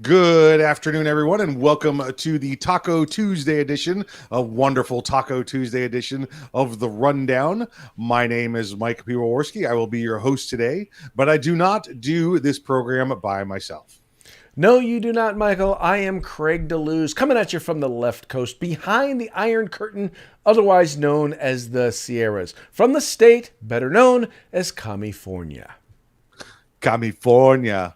Good afternoon, everyone, and welcome to the Taco Tuesday edition, a wonderful Taco Tuesday edition of the Rundown. My name is Mike Piwowarski. I will be your host today, but I do not do this program by myself. No, you do not, Michael. I am Craig DeLuz, coming at you from the left coast, behind the Iron Curtain, otherwise known as the Sierras, from the state better known as California. California.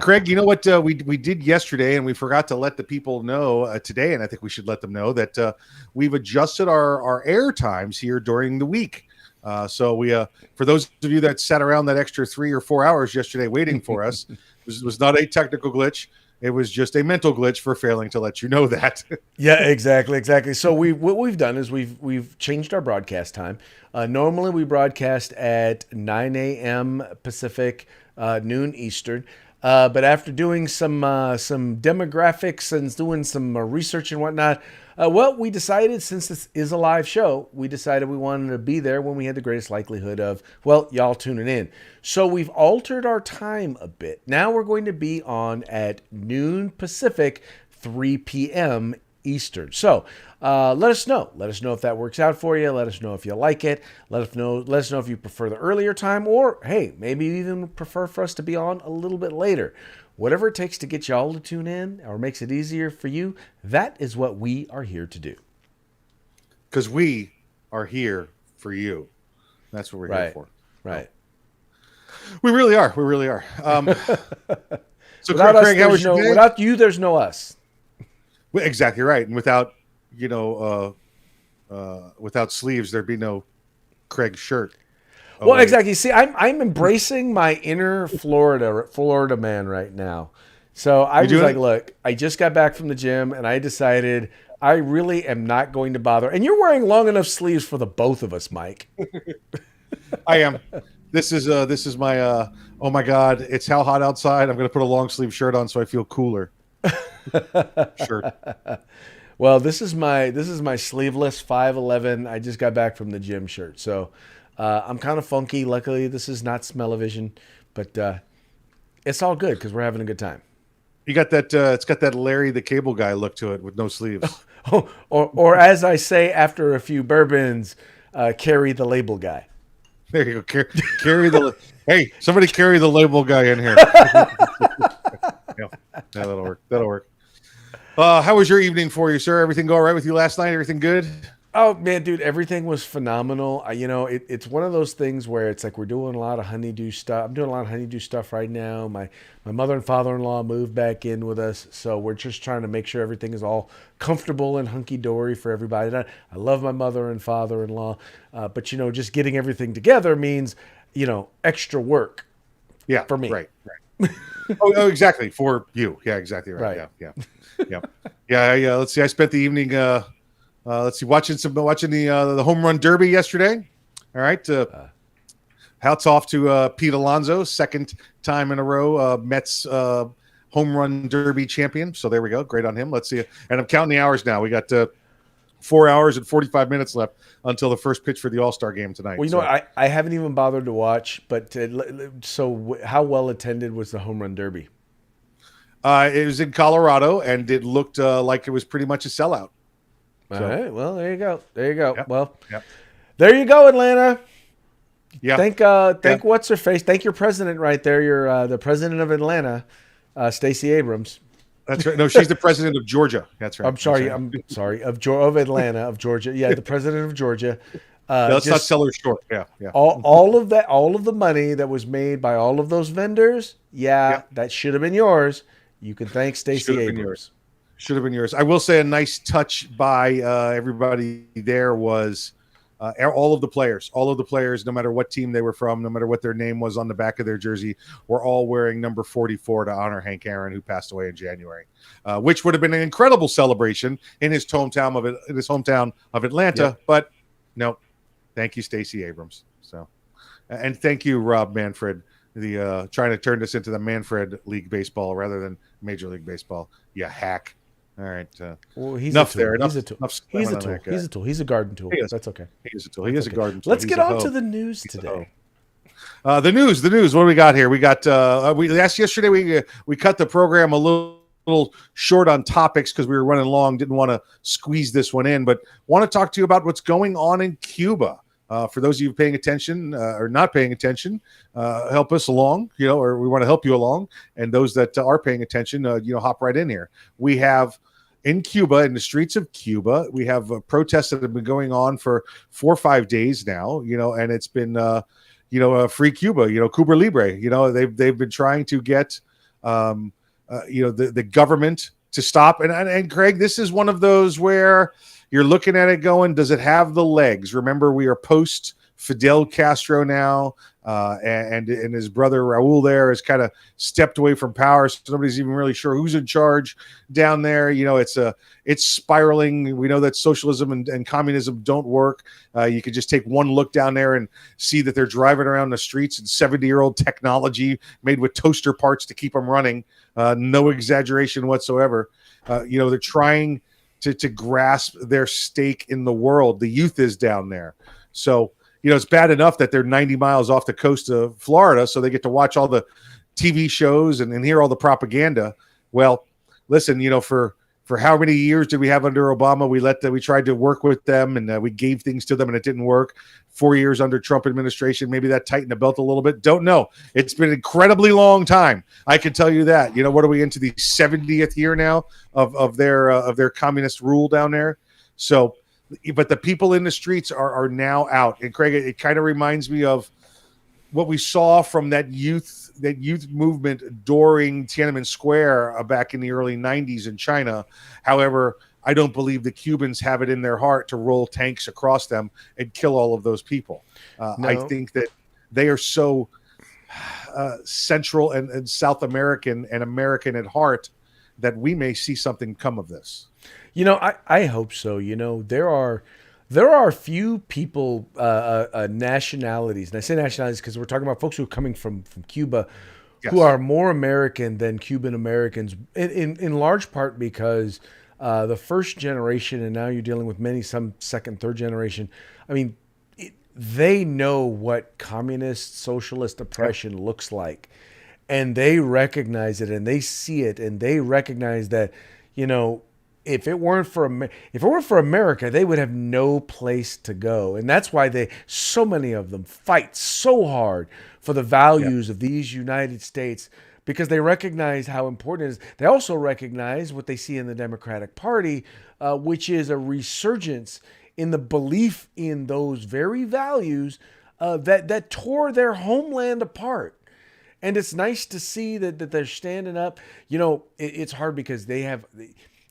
Craig, you know what we did yesterday, and we forgot to let the people know today, and I think we should let them know that we've adjusted our air times here during the week. So we, for those of you that sat around that extra 3 or 4 hours yesterday waiting for us, this was not a technical glitch. It was just a mental glitch for failing to let you know that. Yeah, exactly. So what we've done is we've changed our broadcast time. Normally we broadcast at 9 a.m. Pacific, noon Eastern. But after doing some demographics and doing some research and whatnot, we decided, since this is a live show, we decided we wanted to be there when we had the greatest likelihood of, y'all tuning in. So we've altered our time a bit. Now we're going to be on at noon Pacific, 3 p.m. Eastern. So let us know. Let us know if that works out for you. Let us know if you like it. Let us know if you prefer the earlier time, or hey, maybe you even prefer for us to be on a little bit later. Whatever it takes to get y'all to tune in or makes it easier for you, that is what we are here to do. Because we are here for you. That's what we're here for. Right. We really are. We really are. So, without Craig, how was your day? Without you, there's no us. Well, exactly right. And without, without sleeves, there'd be no Craig shirt. Oh, well, exactly. See, I'm embracing my inner Florida man right now. So I was like, look, I just got back from the gym and I decided I really am not going to bother. And you're wearing long enough sleeves for the both of us, Mike. I am. This is my oh my God, it's how hot outside. I'm going to put a long sleeve shirt on so I feel cooler. Shirt. Well, this is my sleeveless 5'11". I just got back from the gym shirt. So I'm kind of funky. Luckily, this is not smell-o-vision, but it's all good because we're having a good time. You got that? It's got that Larry the Cable Guy look to it with no sleeves. or as I say after a few bourbons, carry the label guy. There you go. Carry the. Hey, somebody carry the label guy in here. Yeah, that'll work. That'll work. How was your evening for you, sir? Everything go all right with you last night? Everything good? Oh man, dude, everything was phenomenal. It's one of those things where it's like we're doing a lot of honeydew stuff. I'm doing a lot of honeydew stuff right now. My mother and father-in-law moved back in with us, so we're just trying to make sure everything is all comfortable and hunky-dory for everybody. And I love my mother and father-in-law, but just getting everything together means extra work. Yeah, for me. Right. oh, exactly, for you. Yeah, exactly right. Yeah. Let's see. I spent the evening. Watching the home run derby yesterday. All right. Hats off to Pete Alonso, second time in a row, Mets home run derby champion. So there we go. Great on him. Let's see. And I'm counting the hours now. We got 4 hours and 45 minutes left until the first pitch for the All-Star game tonight. Well, I haven't even bothered to watch, but so how well attended was the home run derby? It was in Colorado, and it looked like it was pretty much a sellout. All right. Well, there you go. Yep. Well, there you go, Atlanta. Yeah. Thank what's her face. Thank your president right there. You're the president of Atlanta, Stacey Abrams. That's right. No, she's the president of Georgia. That's right. I'm sorry of Atlanta, of Georgia. Yeah, the president of Georgia. Let's not sell her short. Yeah. All of the money that was made by all of those vendors. Yeah. That should have been yours. You can thank Stacey Abrams. Should have been yours. I will say a nice touch by everybody there was all of the players, no matter what team they were from, no matter what their name was on the back of their jersey, were all wearing number 44 to honor Hank Aaron, who passed away in January, which would have been an incredible celebration in his hometown of Atlanta. Yep. But no, thank you, Stacey Abrams. So, and thank you, Rob Manfred, the trying to turn this into the Manfred League Baseball rather than Major League Baseball. Yeah, hack. All right. Well, he's enough a tool. there. Enough, he's a tool. Enough he's a tool. He's a tool. He's a garden tool. That's okay. He is a tool. He is a garden tool. Let's get on to the news today. The news. What do we got here? We got yesterday we cut the program a little little short on topics because we were running long. Didn't want to squeeze this one in, but want to talk to you about what's going on in Cuba. For those of you paying attention or not paying attention, help us along, or we want to help you along. And those that are paying attention, hop right in here. We have in Cuba, in the streets of Cuba, we have protests that have been going on for 4 or 5 days now, and it's been, free Cuba, Cuba Libre. They've been trying to get, the government to stop. And Craig, this is one of those where you're looking at it going, does it have the legs? Remember, we are post Fidel Castro now, and his brother Raul there has kind of stepped away from power. So nobody's even really sure who's in charge down there. It's spiraling. We know that socialism and communism don't work. You could just take one look down there and see that they're driving around the streets in 70-year-old technology made with toaster parts to keep them running. No exaggeration whatsoever. They're trying to grasp their stake in the world. The youth is down there. So, it's bad enough that they're 90 miles off the coast of Florida, so they get to watch all the TV shows and hear all the propaganda. Well, listen, for how many years did we have under Obama? We tried to work with them, and we gave things to them, and it didn't work. 4 years under Trump administration, maybe that tightened the belt a little bit. Don't know. It's been an incredibly long time. I can tell you that. What are we into the 70th year now of their communist rule down there? So, but the people in the streets are now out. And Craig, it kind of reminds me of what we saw from that youth movement during Tiananmen Square back in the early 90s in China. However, I don't believe the Cubans have it in their heart to roll tanks across them and kill all of those people. No. I think that they are so Central and South American and American at heart that we may see something come of this. I hope so. There are few people, nationalities, and I say nationalities because we're talking about folks who are coming from Cuba, yes, who are more American than Cuban Americans, in large part because the first generation, and now you're dealing with some second, third generation. I mean, they know what communist, socialist oppression looks like, and they recognize it, and they see it, and they recognize that, if it weren't for America, they would have no place to go. And that's why so many of them fight so hard for the values of these United States, because they recognize how important it is. They also recognize what they see in the Democratic Party, which is a resurgence in the belief in those very values that tore their homeland apart. And it's nice to see that they're standing up. It's hard because they have...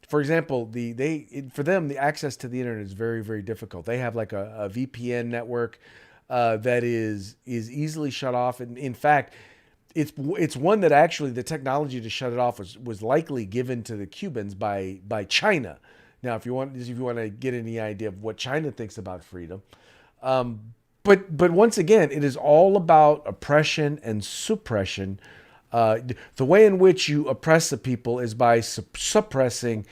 For example, for them, the access to the internet is very, very difficult. They have like a VPN network that is easily shut off. And in fact, it's one that actually the technology to shut it off was likely given to the Cubans by China. Now, if you want to get any idea of what China thinks about freedom, but once again, it is all about oppression and suppression. The way in which you oppress the people is by suppressing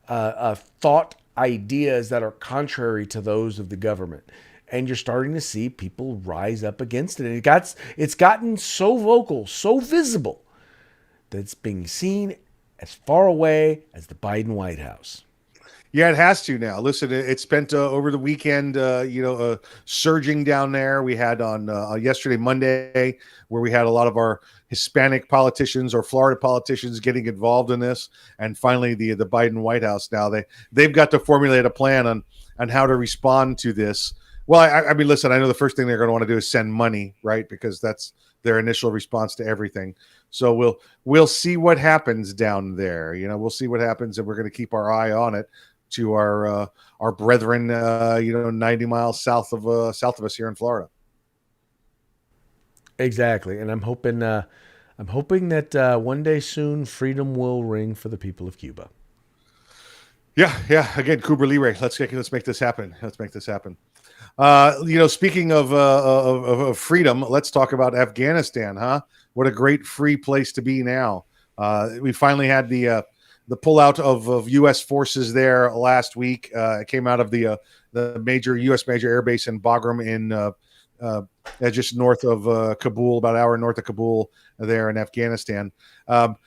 thought ideas that are contrary to those of the government. And you're starting to see people rise up against it. And it's gotten so vocal, so visible, that it's being seen as far away as the Biden White House. Yeah, it has to now. Listen, it spent over the weekend, surging down there. We had on yesterday, Monday, where we had a lot of our Hispanic politicians or Florida politicians getting involved in this, and finally the Biden White House. Now they've got to formulate a plan on how to respond to this. Well, I mean, listen, I know the first thing they're going to want to do is send money, right? Because that's their initial response to everything. So we'll see what happens down there. We'll see what happens, and we're going to keep our eye on it. To our brethren, 90 miles south of us here in Florida. Exactly, and I'm hoping that one day soon freedom will ring for the people of Cuba. Yeah. Again, Cuba Libre. Let's make this happen. Speaking of freedom, let's talk about Afghanistan, huh? What a great free place to be now. We finally had the pullout of U.S. forces there last week. It came out of the major U.S. major air base in Bagram in just north of Kabul, about an hour north of Kabul, there in Afghanistan.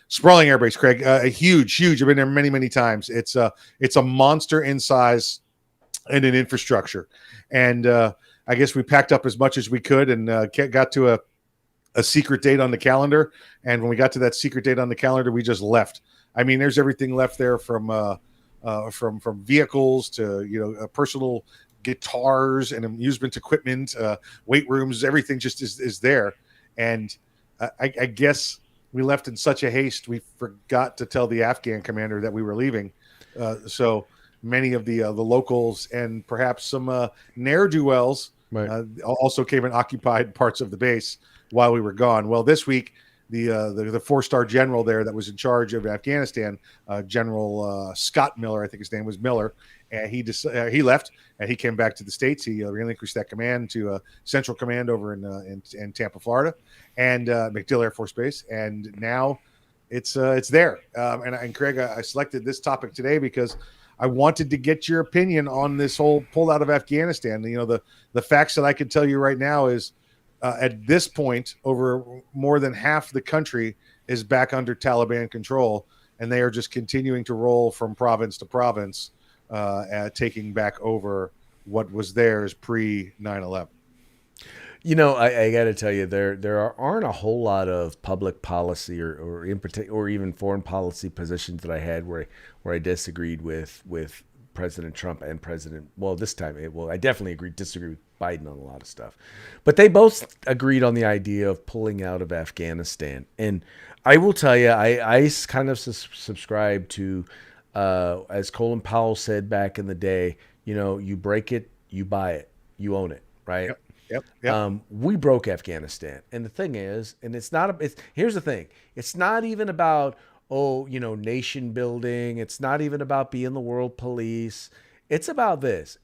Sprawling air base, Craig, huge. I've been there many, many times. It's a monster in size and in infrastructure. And I guess we packed up as much as we could and got to a secret date on the calendar. And when we got to that secret date on the calendar, we just left. I mean, there's everything left there from vehicles to personal guitars and amusement equipment, weight rooms. Everything just is there. And I guess we left in such a haste we forgot to tell the Afghan commander that we were leaving. So many of the locals and perhaps some ne'er-do-wells also came and occupied parts of the base while we were gone. Well, this week, the four-star general there that was in charge of Afghanistan, General Scott Miller, I think his name was Miller, and he left and he came back to the States. He relinquished that command to Central Command over in Tampa, Florida, and MacDill Air Force Base, and now it's there. And Craig, I selected this topic today because I wanted to get your opinion on this whole pull out of Afghanistan. The facts that I can tell you right now is, at this point, over more than half the country is back under Taliban control, and they are just continuing to roll from province to province, taking back over what was theirs pre 9/11. I got to tell you, there aren't a whole lot of public policy or in particular, or even foreign policy positions that I had where I disagreed with President Trump and I definitely disagree with Biden on a lot of stuff, but they both agreed on the idea of pulling out of Afghanistan. And I will tell you, I kind of subscribe to, as Colin Powell said back in the day, you break it, you buy it, you own it, right? Yep. We broke Afghanistan. And the thing is, and here's the thing. It's not even about, nation building. It's not even about being the world police. It's about this.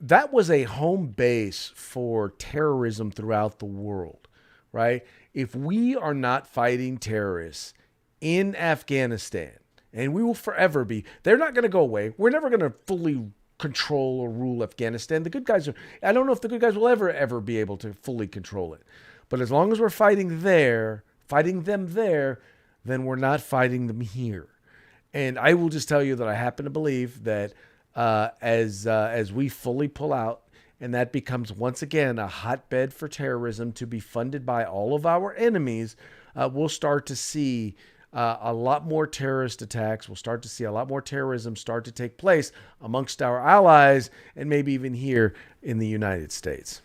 That was a home base for terrorism throughout the world, right? If we are not fighting terrorists in Afghanistan, and we will forever be, they're not going to go away. We're never going to fully control or rule Afghanistan. The good guys I don't know if the good guys will ever be able to fully control it. But as long as we're fighting them there, then we're not fighting them here. And I will just tell you that I happen to believe that as we fully pull out, and that becomes once again a hotbed for terrorism to be funded by all of our enemies, we'll start to see a lot more terrorist attacks. We'll start to see a lot more terrorism start to take place amongst our allies and maybe even here in the United States.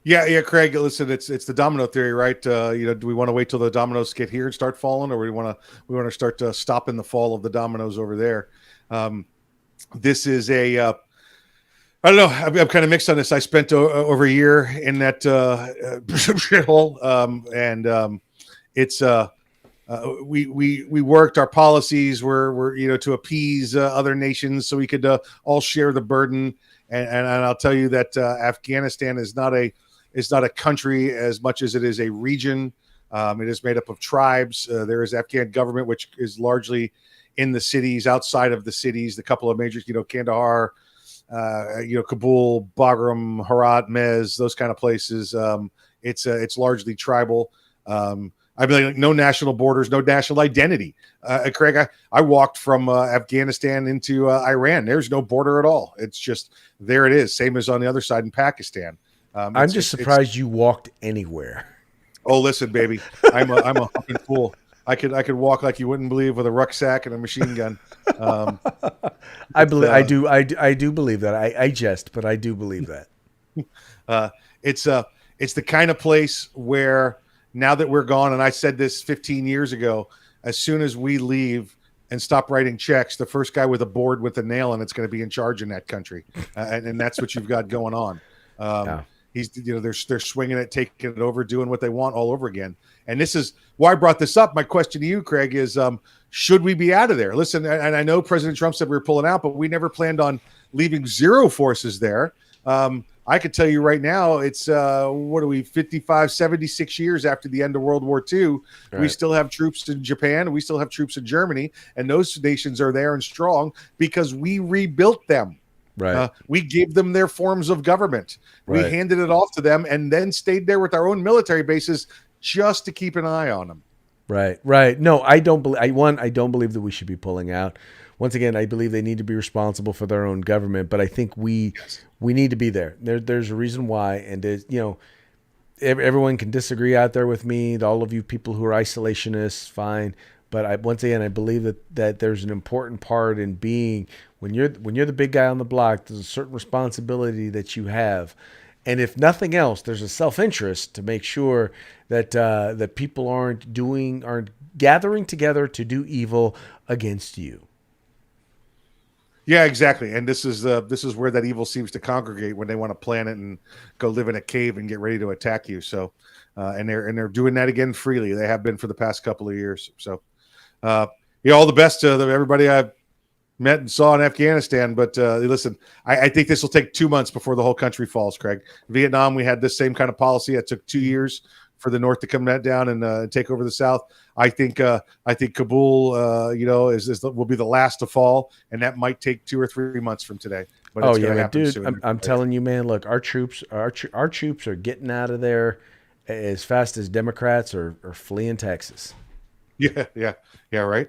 Yeah, Craig. Listen, it's the domino theory, right? Do we want to wait till the dominoes get here and start falling, or we want to start stopping the fall of the dominoes over there? This is I don't know. I'm kind of mixed on this. I spent over a year in that shithole, and it's we worked. Our policies were to appease other nations so we could all share the burden. And I'll tell you that Afghanistan is not a country as much as it is a region. It is made up of tribes. There is Afghan government, which is largely in the cities, outside of the cities. The couple of major, Kandahar, Kabul, Bagram, Herat, Mez, those kind of places. It's largely tribal. I mean, no national borders, no national identity. Craig, I walked from Afghanistan into Iran. There's no border at all. It's just there it is. Same as on the other side in Pakistan. I'm just surprised you walked anywhere. Oh, listen, baby, I'm a humping fool. I could walk like you wouldn't believe with a rucksack and a machine gun. I do believe that. I jest, but I do believe that. It's the kind of place where, now that we're gone, and I said this 15 years ago, as soon as we leave and stop writing checks, the first guy with a board with a nail in it's going to be in charge in that country, and that's what you've got going on. Yeah. They're swinging it, taking it over, doing what they want all over again. And this is why I brought this up. My question to you, Craig, is should we be out of there? Listen, and I know President Trump said we were pulling out, but we never planned on leaving zero forces there. I could tell you right now, it's 55, 76 years after the end of World War II. Right. We still have troops in Japan. We still have troops in Germany. And those nations are there and strong because we rebuilt them. Right. We gave them their forms of government. We Right. handed it off to them and then stayed there with our own military bases just to keep an eye on them. Right, right. No, I don't believe. I don't believe that we should be pulling out. Once again, I believe they need to be responsible for their own government, but I think Yes. we need to be there. There's a reason why, and everyone can disagree out there with me. All of you people who are isolationists, fine. But once again, I believe that there's an important part in being when you're the big guy on the block. There's a certain responsibility that you have, and if nothing else, there's a self-interest to make sure that that people aren't gathering together to do evil against you. Yeah, exactly. And this is where that evil seems to congregate when they want to plan it and go live in a cave and get ready to attack you. So, and they're doing that again freely. They have been for the past couple of years. So, all the best to everybody I've met and saw in Afghanistan. But listen, I think this will take 2 months before the whole country falls, Craig. Vietnam, we had this same kind of policy. It took 2 years for the North to come down and take over the South. I think Kabul, will be the last to fall, and that might take 2 or 3 months from today. But Oh it's going to yeah, happen dude! soon. I'm telling you, man. Look, our troops are getting out of there as fast as Democrats are fleeing Texas. Yeah. Right.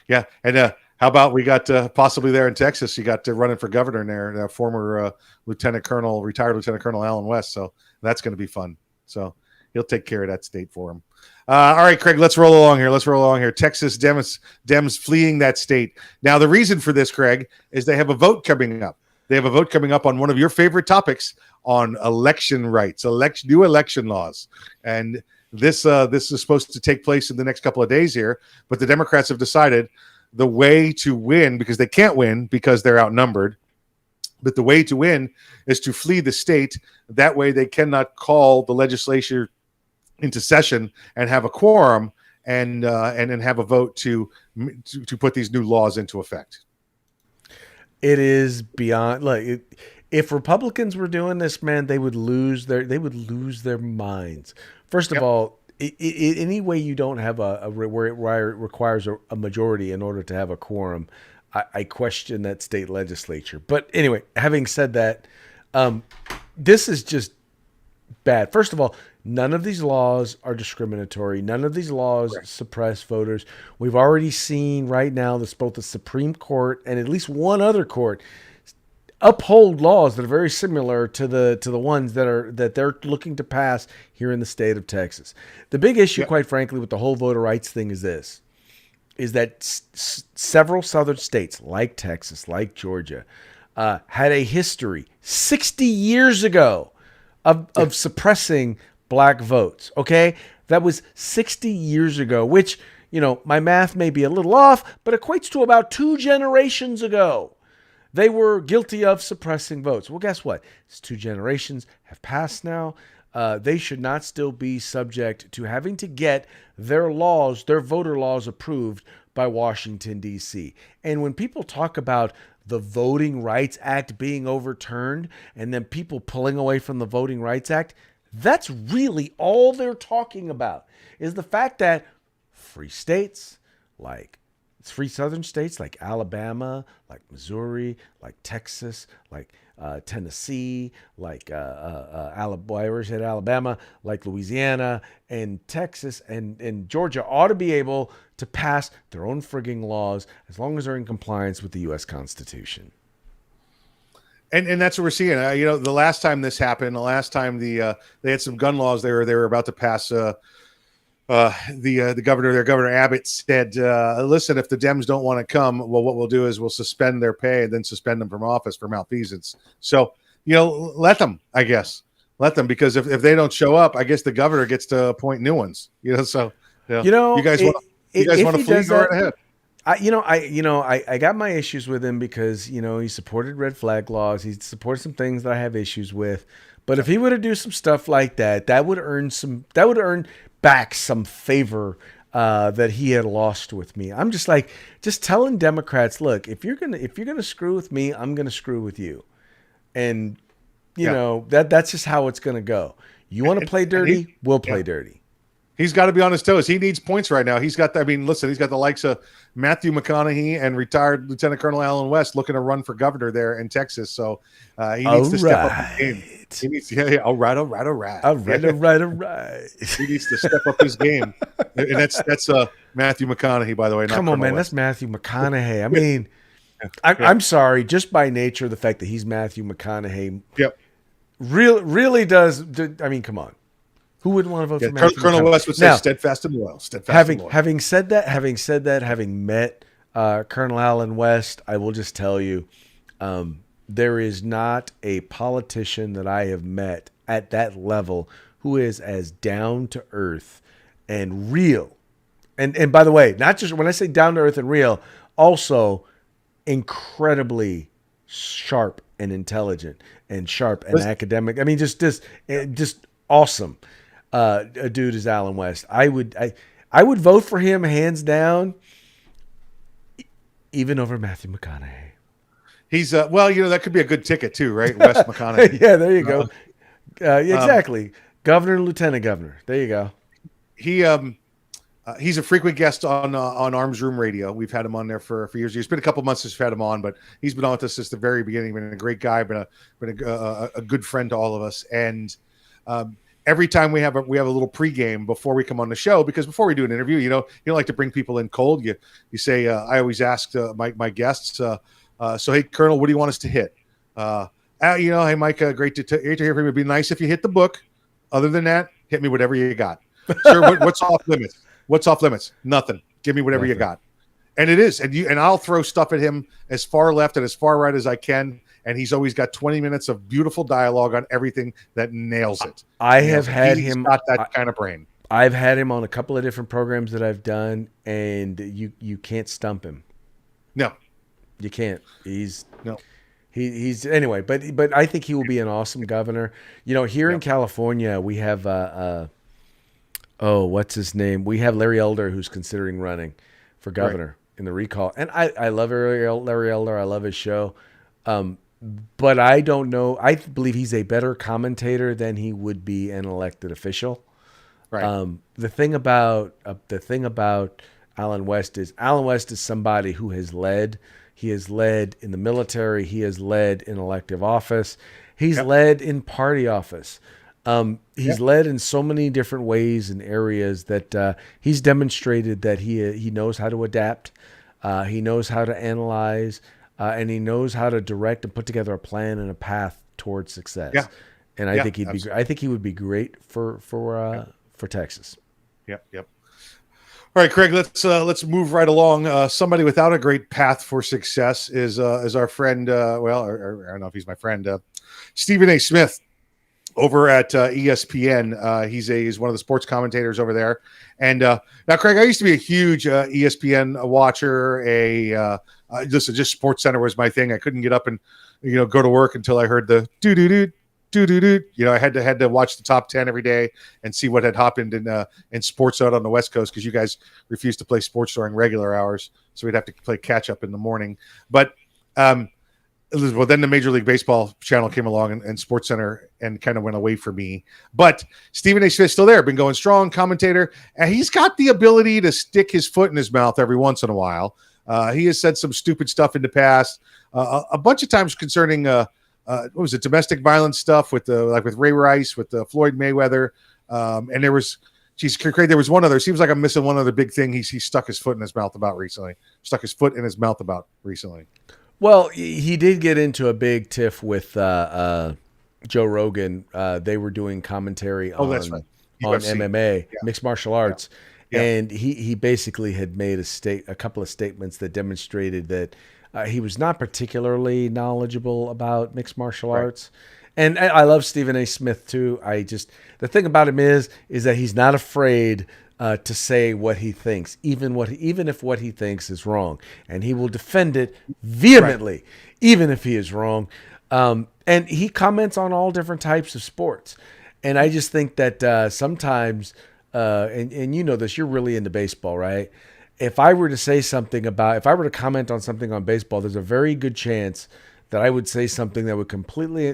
Yeah, and how about we got possibly there in Texas? You got running for governor there, former retired Lieutenant Colonel Alan West. So that's going to be fun. So he'll take care of that state for him. All right, Craig, let's roll along here. Texas Dems fleeing that state. Now, the reason for this, Craig, is they have a vote coming up. They have a vote coming up on one of your favorite topics on election rights, new election laws. And this is supposed to take place in the next couple of days here. But the Democrats have decided the way to win, because they can't win because they're outnumbered, but the way to win is to flee the state. That way they cannot call the legislature into session and have a quorum and then have a vote to put these new laws into effect. It is beyond if Republicans were doing this, man, they would lose their minds. First of all, any way you don't have where it requires a majority in order to have a quorum, I question that state legislature. But anyway, having said that, this is just bad. First of all, none of these laws are discriminatory. None of these laws suppress voters. We've already seen right now that both the Supreme Court and at least one other court uphold laws that are very similar to the ones that they're looking to pass here in the state of Texas. The big issue, quite frankly, with the whole voter rights thing is that several southern states like Texas, like Georgia, had a history 60 years ago of suppressing black votes. Okay, that was 60 years ago, which, my math may be a little off, but equates to about 2 generations ago. They were guilty of suppressing votes. Well, guess what? It's 2 generations have passed now. They should not still be subject to having to get their voter laws approved by Washington, D.C. And when people talk about the Voting Rights Act being overturned and then people pulling away from the Voting Rights Act, that's really all they're talking about, is the fact that free southern states like Alabama, like Missouri, like Texas, like Tennessee, like Alabama, like Louisiana and Texas and Georgia ought to be able to pass their own frigging laws as long as they're in compliance with the U.S. Constitution. And that's what we're seeing. The last time this happened, they had some gun laws they were about to pass. The governor Abbott said, listen, if the Dems don't want to come, well, what we'll do is we'll suspend their pay and then suspend them from office for malfeasance. So, let them, because if they don't show up, I guess the governor gets to appoint new ones, so, you guys want to flee, go right ahead. I got my issues with him because, he supported red flag laws. He supported some things that I have issues with, but if he were to do some stuff like that, that would earn back some favor that he had lost with me. I'm just telling Democrats, look, if you're gonna screw with me, I'm gonna screw with you, and that's just how it's gonna go. You want to play dirty, we'll play dirty. He's got to be on his toes. He needs points right now. He's got, I mean, listen, he's got the likes of Matthew McConaughey and retired Lieutenant Colonel Alan West looking to run for governor there in Texas. So he needs to step up his game. He needs, yeah. All right. All right. He needs to step up his game. And that's Matthew McConaughey, by the way. Come on, man. West. That's Matthew McConaughey. I mean, I'm sorry. Just by nature, the fact that he's Matthew McConaughey really does. I mean, come on. Who wouldn't want to vote for Matthew Colonel McConaughey? West would say steadfast and loyal. Having said that, having met Colonel Alan West, I will just tell you, there is not a politician that I have met at that level who is as down to earth and real. And by the way, not just when I say down to earth and real, also incredibly sharp and intelligent and academic. I mean, just awesome. A dude is Alan West. I would vote for him hands down, even over Matthew McConaughey. He's that could be a good ticket too, right? West McConaughey. Yeah, there you go. Exactly. Governor and lieutenant governor. There you go. He's a frequent guest on Arms Room Radio. We've had him on there for years. It's been a couple months since we've had him on, but he's been on with us since the very beginning. Been a great guy. Been a good friend to all of us. And every time we have a little pregame before we come on the show, because before we do an interview, you don't like to bring people in cold. You say, I always ask my guests, so hey, Colonel, what do you want us to hit? Hey, Mike, great to hear from you. It'd be nice if you hit the book. Other than that, hit me whatever you got. Sir, what's off limits? What's off limits? Nothing. Give me whatever you got. And it is. And I'll throw stuff at him as far left and as far right as I can. And he's always got 20 minutes of beautiful dialogue on everything that nails it. He's got that kind of brain. I've had him on a couple of different programs that I've done, and you can't stump him. No. You can't. He's anyway, but I think he will be an awesome governor. Here in California, we have what's his name? We have Larry Elder, who's considering running for governor in the recall. And I love Larry Elder. I love his show. But I don't know. I believe he's a better commentator than he would be an elected official. Right. The thing about Alan West is somebody who has led. He has led in the military. He has led in elective office. He's led in party office. He's led in so many different ways and areas that he's demonstrated that he knows how to adapt. He knows how to analyze. And he knows how to direct and put together a plan and a path towards success. Yeah. And I think I think he would be great for Texas. Yep. All right, Craig, let's move right along. Somebody without a great path for success is our friend, I don't know if he's my friend, Stephen A. Smith over at ESPN. He's one of the sports commentators over there. And now, Craig, I used to be a huge ESPN watcher. Just Sports Center was my thing. I couldn't get up and go to work until I heard the do. I had to watch the top 10 every day and see what had happened in sports out on the West Coast, because you guys refused to play sports during regular hours, so we'd have to play catch up in the morning. But then the Major League Baseball channel came along and Sports Center and kind of went away for me. But Stephen A. Smith's still there, been going strong, commentator, and he's got the ability to stick his foot in his mouth every once in a while. He has said some stupid stuff in the past, a bunch of times concerning domestic violence stuff with Ray Rice, with Floyd Mayweather, and there was, Craig, there was one other. Seems like I'm missing one other big thing he stuck his foot in his mouth about recently. Well, he did get into a big tiff with Joe Rogan. They were doing commentary on MMA, mixed martial arts. Yeah. Yeah. And he basically had made a couple of statements that demonstrated that he was not particularly knowledgeable about mixed martial arts. And I love Stephen A. Smith too. The thing about him is that he's not afraid to say what he thinks, even if what he thinks is wrong, and he will defend it vehemently, even if he is wrong. And he comments on all different types of sports. And I just think that sometimes. And you know this, you're really into baseball, right? If I were to comment on something on baseball, there's a very good chance that I would say something that would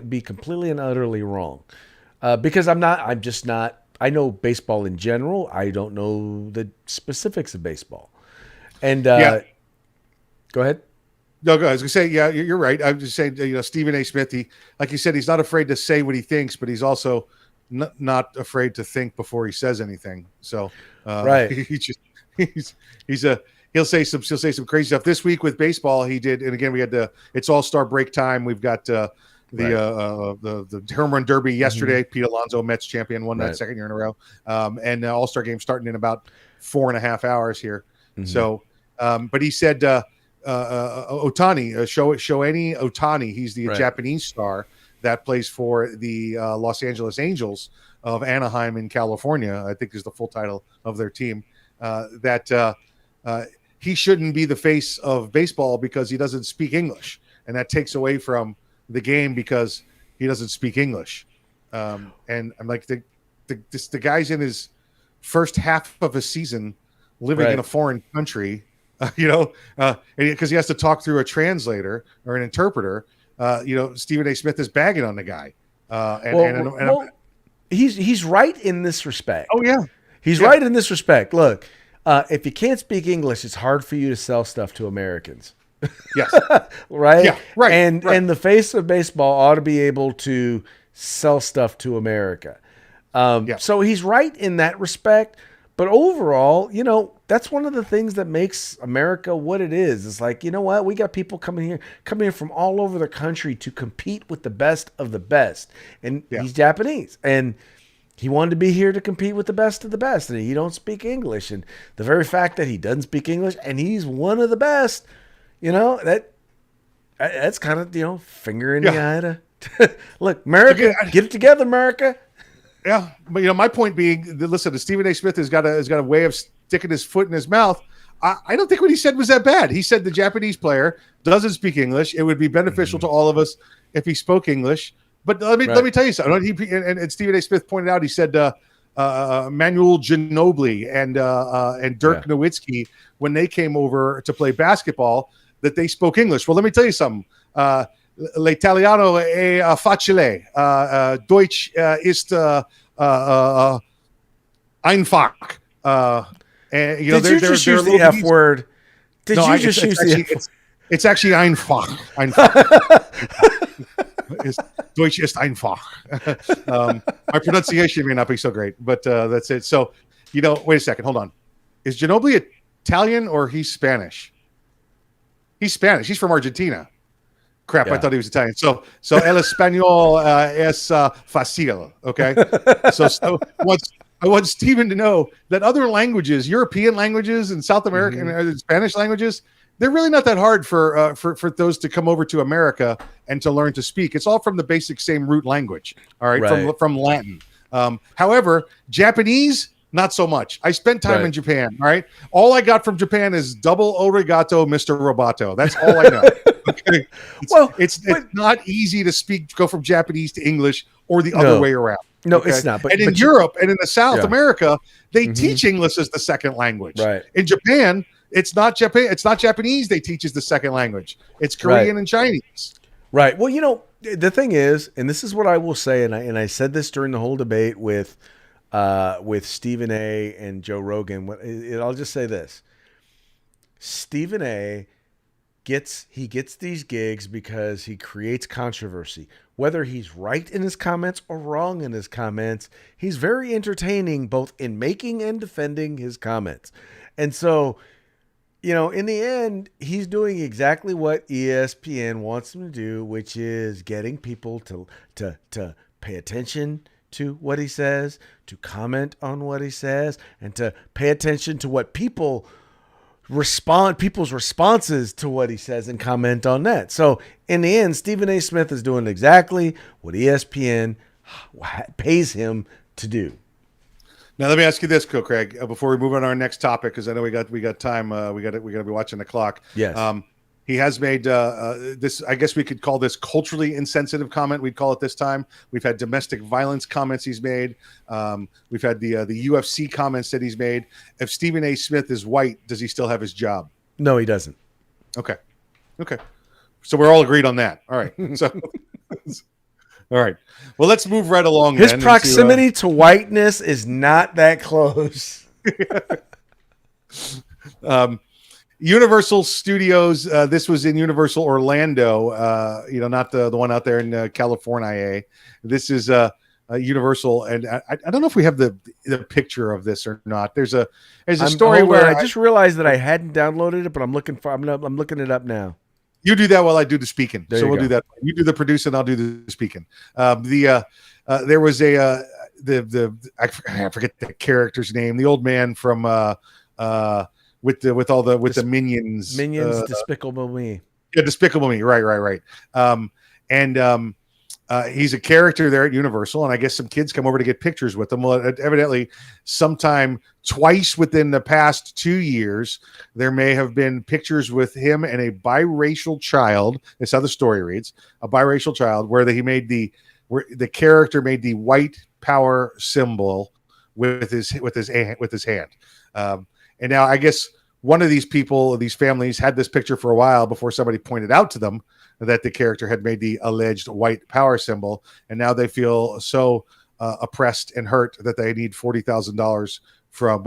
be completely and utterly wrong. Because I'm just not I know baseball in general. I don't know the specifics of baseball. And Yeah. go ahead. No, go ahead. I was gonna say, yeah, you're right. I'm just saying, Stephen A. Smith. He, like you said, he's not afraid to say what he thinks, but he's also not afraid to think before he says anything. So, Right. he just he's a he'll say some crazy stuff. This week with baseball, he did, and again, we had it's All-Star break time. We've got the home run derby yesterday. Pete Alonso, Mets champion, won that second year in a row, and the All-Star game starting in about 4.5 hours here. So, but he said. Otani, Shohei Otani. He's the Japanese star that plays for the Los Angeles Angels of Anaheim in California, I think is the full title of their team. He shouldn't be the face of baseball because he doesn't speak English, and that takes away from the game because he doesn't speak English. And I'm like, the guy's in his first half of a season living in a foreign country. Because he has to talk through a translator or an interpreter. Stephen A. Smith is bagging on the guy. He's right in this respect. Oh yeah, he's right in this respect. Look, if you can't speak English, it's hard for you to sell stuff to Americans. Yes, right. Yeah, right. And the face of baseball ought to be able to sell stuff to America. So he's right in that respect. But overall, that's one of the things that makes America what it is. It's like, you know what? We got people coming here from all over the country to compete with the best of the best. And he's Japanese. And he wanted to be here to compete with the best of the best. And he don't speak English. And the very fact that he doesn't speak English and he's one of the best, that's kind of, finger in the eye to look, America, get it together, America. Yeah, but my point being, listen, Stephen A. Smith has got a way of sticking his foot in his mouth. I don't think what he said was that bad. He said the Japanese player doesn't speak English. It would be beneficial to all of us if he spoke English. But let me tell you something. And Stephen A. Smith pointed out. He said Manuel Ginobili and Dirk Nowitzki, when they came over to play basketball, that they spoke English. Well, let me tell you something. L'italiano è facile. Deutsch ist einfach. Did you just use the F word? Did you just use the F word? It's actually einfach. Deutsch ist einfach. My pronunciation may not be so great, but that's it. So, wait a second. Hold on. Is Ginobili Italian or he's Spanish? He's Spanish. He's from Argentina. Crap, I thought he was Italian. So el español es fácil, okay? So I want Stephen to know that other languages, European languages and South American and Spanish languages, they're really not that hard for those to come over to America and to learn to speak. It's all from the basic same root language, all right. From Latin. However, Japanese, not so much. I spent time in Japan, all right? All I got from Japan is double arigato, Mr. Roboto. That's all I know. Okay. It's not easy to go from Japanese to English or the other way around. No, it's not. But in Europe and in the South America, they teach English as the second language. Right. In Japan, it's not Japanese they teach as the second language. It's Korean and Chinese. Right. Well, the thing is, and this is what I will say, and I said this during the whole debate with Stephen A. and Joe Rogan. I'll just say this: Stephen A. gets these gigs because he creates controversy. Whether he's right in his comments or wrong in his comments, he's very entertaining both in making and defending his comments. And so, in the end, he's doing exactly what ESPN wants him to do, which is getting people to pay attention to what he says, to comment on what he says, and to pay attention to what people's responses to what he says and comment on that. So in the end, Stephen A. Smith is doing exactly what ESPN pays him to do. Now let me ask you this, Craig, before we move on to our next topic, because I know we got time. We got to be watching the clock. Yes. He has made this. I guess we could call this culturally insensitive comment. We'd call it this time. We've had domestic violence comments he's made. We've had the UFC comments that he's made. If Stephen A. Smith is white, does he still have his job? No, he doesn't. Okay. So we're all agreed on that. All right. So All right. Well, let's move right along. His then proximity to whiteness is not that close. Universal Studios. This was in Universal Orlando. Not the one out there in California. This is Universal, and I don't know if we have the picture of this or not. There's a story where I just realized that I hadn't downloaded it, but I'm looking it up now. You do that while I do the speaking. So we'll go. do that. You do the producing, I'll do the speaking. There was I forget the character's name. The old man from with the minions. Minions, Despicable Me. Yeah, Despicable Me. Right. He's a character there at Universal, and I guess some kids come over to get pictures with him. Well, evidently, sometime twice within the past 2 years, there may have been pictures with him and a biracial child. That's how the story reads: a biracial child, where the character made the white power symbol with his hand. And now, I guess one of these families, had this picture for a while before somebody pointed out to them that the character had made the alleged white power symbol, and now they feel so oppressed and hurt that they need $40,000 from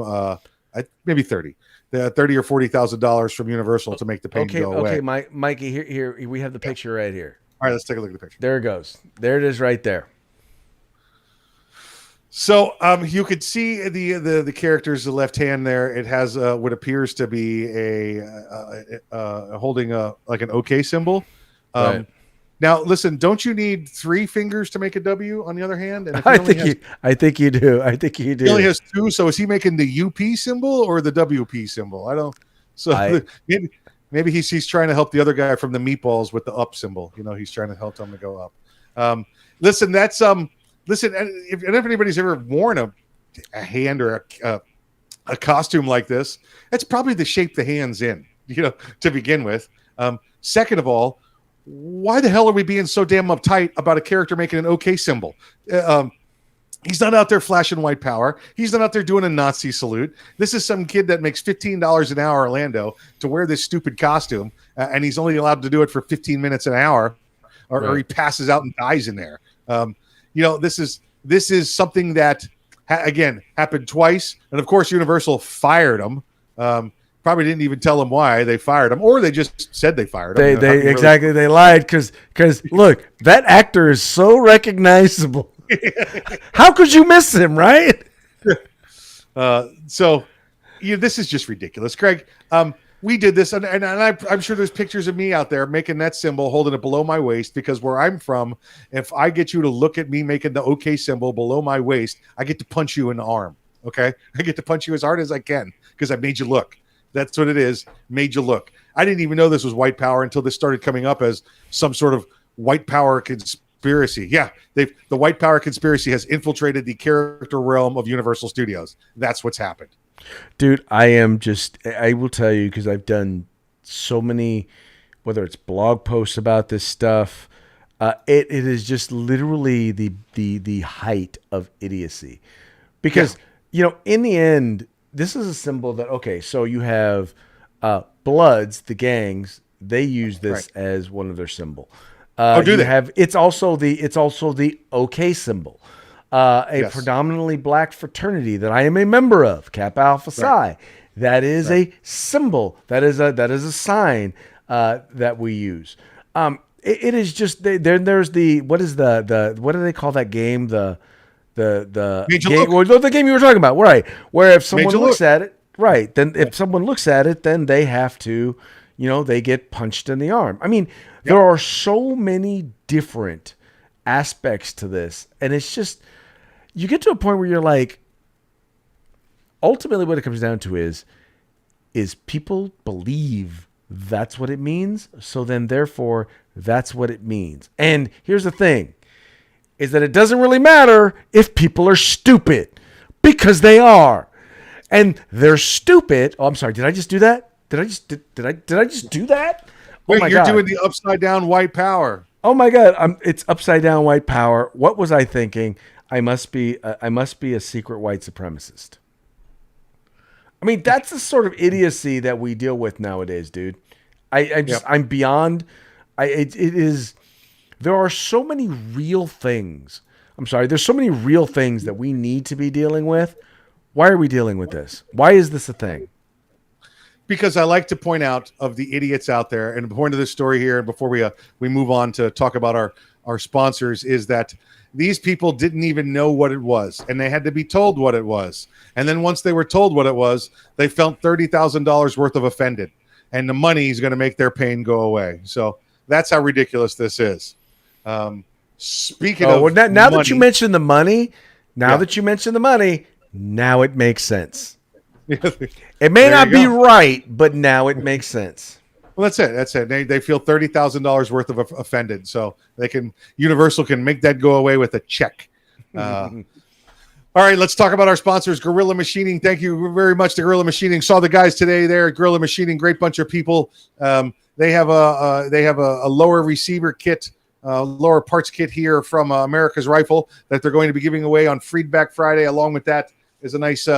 maybe $30 or $40,000 from Universal to make the pain go away. Okay, Mikey, here we have the picture right here. All right, let's take a look at the picture. There it goes. There it is, right there. So you could see the character's left hand there. It has what appears to be holding like an OK symbol. Right. Now, listen, don't you need 3 fingers to make a W on the other hand? And I think you do. I think you do. He only has 2, so is he making the UP symbol or the WP symbol? I don't. So maybe he's trying to help the other guy from the meatballs with the up symbol. He's trying to help them to go up. Listen, that's Listen, if anybody's ever worn a hand or a costume like this, that's probably the shape the hand's in, to begin with. Second of all, why the hell are we being so damn uptight about a character making an OK symbol? He's not out there flashing white power. He's not out there doing a Nazi salute. This is some kid that makes $15 an hour, Orlando, to wear this stupid costume, and he's only allowed to do it for 15 minutes an hour, or he passes out and dies in there. This is something that again happened twice, and of course Universal fired him. Probably didn't even tell him why they fired him, or they just said they fired him. They lied because look, that actor is so recognizable. How could you miss him, right? This is just ridiculous, Craig. We did this, and I'm sure there's pictures of me out there making that symbol, holding it below my waist, because where I'm from, if I get you to look at me making the OK symbol below my waist, I get to punch you in the arm, okay? I get to punch you as hard as I can because I made you look. That's what it is, made you look. I didn't even know this was white power until this started coming up as some sort of white power conspiracy. Yeah, the white power conspiracy has infiltrated the character realm of Universal Studios. That's what's happened. Dude, I will tell you, because I've done so many, whether it's blog posts about this stuff, it is just literally the height of idiocy. Because, in the end, this is a symbol that, okay, so you have Bloods, the gangs, they use this as one of their symbol. Do they? It's also the OK symbol. Predominantly black fraternity that I am a member of, Kappa Alpha Psi. That is a symbol. That is a sign that we use. It is just there's the what do they call that game? The game you were talking about, right? Where if someone looks at it, then if someone looks at it, then they have to, they get punched in the arm. I mean, there are so many different aspects to this, and it's just, you get to a point where you're like, ultimately what it comes down to is people believe that's what it means, so then therefore that's what it means. And here's the thing, is that it doesn't really matter if people are stupid, because they are. And they're stupid. Oh, I'm sorry. Did I just do that? Did I just do that? Wait, you're doing the upside down white power. Oh my God. It's upside down white power. What was I thinking? I must be a secret white supremacist. I mean, that's the sort of idiocy that we deal with nowadays, dude. I'm beyond. It is There are so many real things. I'm sorry. There's so many real things that we need to be dealing with. Why are we dealing with this? Why is this a thing? Because I like to point out of the idiots out there, and the point of this story here, and before we move on to talk about our sponsors, is that these people didn't even know what it was, and they had to be told what it was. And then once they were told what it was, they felt $30,000 worth of offended, and the money is going to make their pain go away. So that's how ridiculous this is. Speaking of well, now money, that you mentioned the money, now it makes sense. It may not be right, but now it makes sense. Well, that's it. They feel $30,000 worth of offended, so Universal can make that go away with a check. All right, let's talk about our sponsors, Gorilla Machining. Thank you very much to Gorilla Machining. Saw the guys today there at Gorilla Machining. Great bunch of people. They have a lower receiver kit, lower parts kit here from America's Rifle that they're going to be giving away on Feedback Friday. Along with that is a nice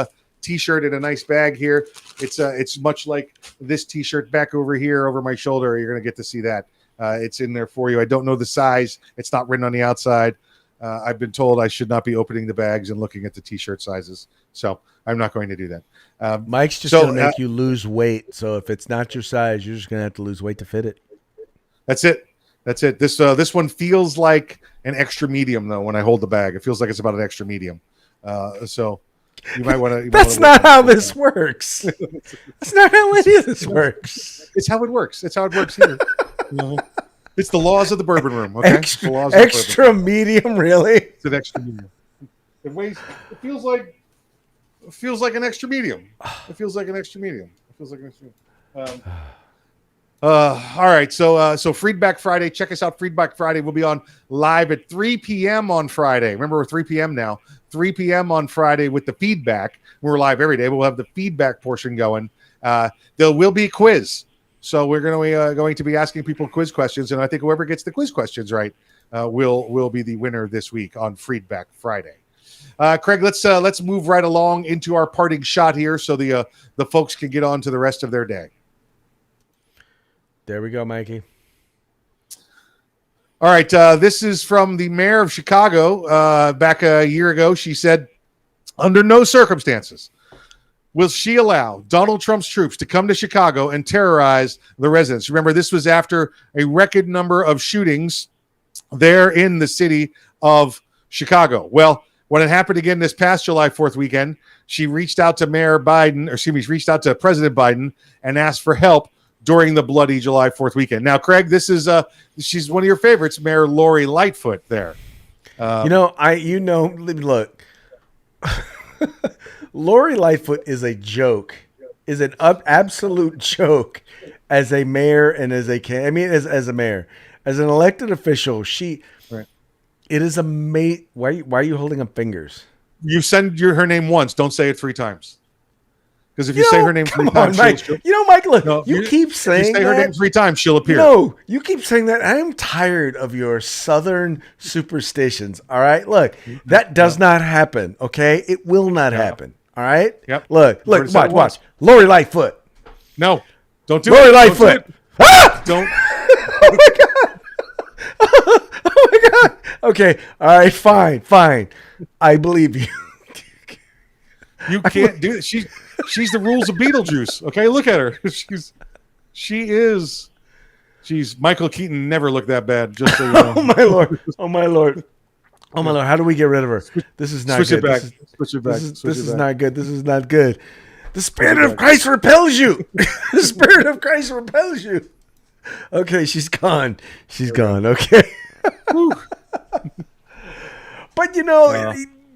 T-shirt and a nice bag here. It's much like this T-shirt back over here over my shoulder. You're going to get to see that. It's in there for you. I don't know the size. It's not written on the outside. I've been told I should not be opening the bags and looking at the T-shirt sizes, so I'm not going to do that. Mike's just going to make you lose weight. So if it's not your size, you're just going to have to lose weight to fit it. That's it. This one feels like an extra medium though. When I hold the bag, it feels like it's about an extra medium. So. You might want to. That's not how this works. That's not how any of this works. It's how it works. It's how it works here. It's the laws of the bourbon room. Okay, extra medium, really? It's an extra medium. It feels like an extra medium. It feels like an extra medium. All right, so Feedback Friday. Check us out. Feedback Friday. We'll be on live at 3 p.m. on Friday. Remember, we're 3 p.m. now. 3 p.m. on Friday with the feedback. We're live every day. We'll have the feedback portion going. There will be a quiz. So we're going to be asking people quiz questions, and I think whoever gets the quiz questions right will be the winner this week on Feedback Friday. Craig, let's move right along into our parting shot here so the folks can get on to the rest of their day. There we go, Mikey. All right, this is from the mayor of Chicago. Back a year ago, she said, under no circumstances will she allow Donald Trump's troops to come to Chicago and terrorize the residents. Remember, this was after a record number of shootings there in the city of Chicago. Well, when it happened again this past July 4th weekend, she reached out to reached out to President Biden and asked for help during the bloody July 4th weekend. Now, Craig, this is she's one of your favorites, Mayor Lori Lightfoot there. Look, Lori Lightfoot is a joke, is an absolute joke as a mayor and as a mayor, as an elected official. It is amazing. Why are you holding up fingers? You send her name once. Don't say it 3 times. Because if you say her name 3 times, Mike, Mike, look, you keep saying you say her name 3 times, she'll appear. No, you keep saying that. I'm tired of your Southern superstitions. All right, look, that does not happen. Okay, it will not happen. All right. Yep. Look, watch. Lori Lightfoot. No, don't do Lori it. Lightfoot. Don't. Oh my god. Oh my god. Okay. All right. Fine. I believe you. You can't do it. She's the rules of Beetlejuice. Okay, look at her. She's Michael Keaton never looked that bad. Just so you know. Oh my lord. How do we get rid of her? This is not good. Switch it back. This is not good. This is not good. The Spirit of Christ repels you. The Spirit of Christ repels you. Okay, she's gone. Okay. But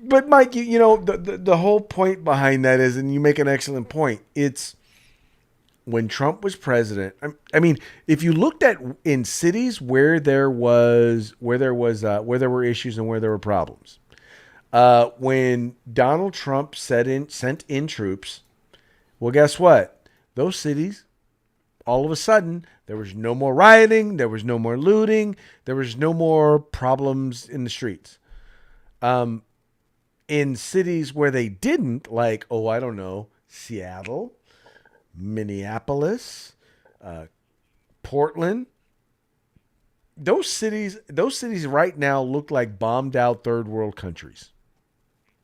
But Mike, the whole point behind that is, and you make an excellent point. It's when Trump was president. I mean, if you looked at in cities where there were issues and where there were problems, when Donald Trump sent in troops, well, guess what? Those cities, all of a sudden, there was no more rioting, there was no more looting, there was no more problems in the streets. In cities where they didn't, like, I don't know, Seattle, Minneapolis, Portland, those cities right now look like bombed out third world countries,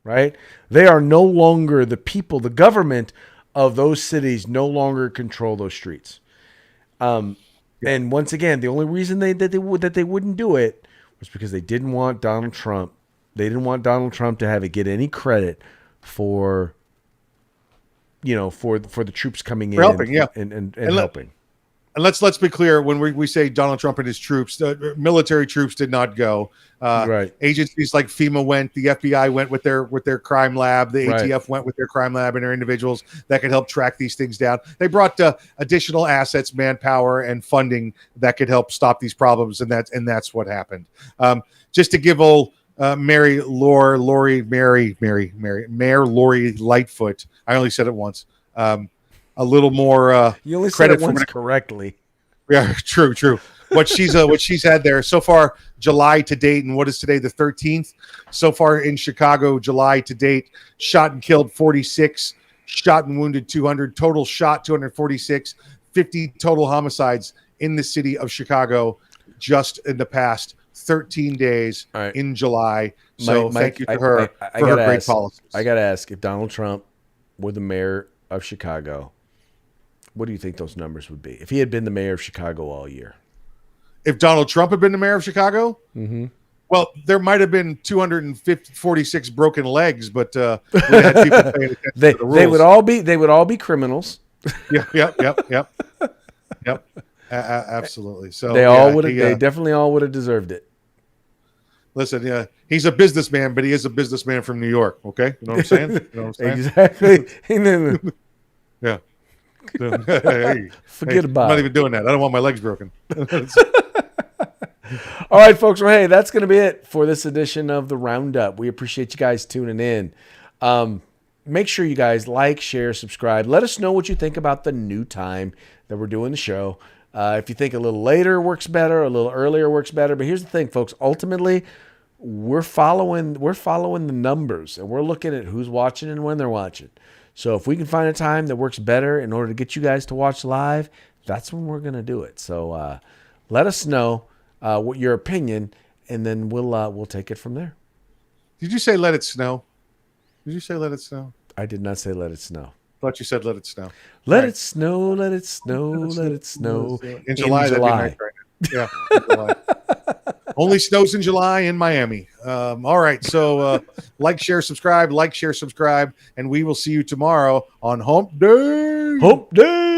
right? They are no longer the people, the government of those cities no longer control those streets. And once again, the only reason that they wouldn't do it was because they didn't want Donald Trump. They didn't want Donald Trump to get any credit for, for the troops coming in helping, and helping. And let's be clear, when we say Donald Trump and his troops, military troops did not go. Right. Agencies like FEMA went, the FBI went with their crime lab, the ATF went with their crime lab, and their individuals that could help track these things down. They brought additional assets, manpower, and funding that could help stop these problems, and that's what happened. Just to give old Mayor Lori Lightfoot, I only said it once. A little more you only credit said it once correctly. Yeah, true. What she's had there so far, July to date, and what is today, the 13th? So far in Chicago, July to date, shot and killed 46, shot and wounded 200, total shot 246, 50 total homicides in the city of Chicago just in the past 13 days in July. So thank you to her for her great policies. I got to ask, if Donald Trump were the mayor of Chicago, what do you think those numbers would be if he had been the mayor of Chicago all year? If Donald Trump had been the mayor of Chicago, well, there might have been 246 broken legs, but we had people paying attention to the rules. They would all be criminals. Yep. Absolutely. So they definitely all would have deserved it. Listen, he's a businessman, but he is a businessman from New York. Okay, you know what I'm saying? Exactly. Yeah. Forget about it. I'm not even doing that. I don't want my legs broken. All right, folks. Well, hey, that's going to be it for this edition of the Roundup. We appreciate you guys tuning in. Make sure you guys like, share, subscribe. Let us know what you think about the new time that we're doing the show. If you think a little later works better, a little earlier works better. But here's the thing, folks. Ultimately, we're following the numbers, and we're looking at who's watching and when they're watching. So if we can find a time that works better in order to get you guys to watch live, that's when we're going to do it. So let us know what your opinion, and then we'll take it from there. Did you say let it snow? Did you say let it snow? I did not say let it snow. I thought you said let it snow. Let it snow, let it snow, let it snow. In July. That'd be nice, right? Yeah, in July. Only snows in July in Miami. All right. So like, share, subscribe, and we will see you tomorrow on Hump Day. Hump Day.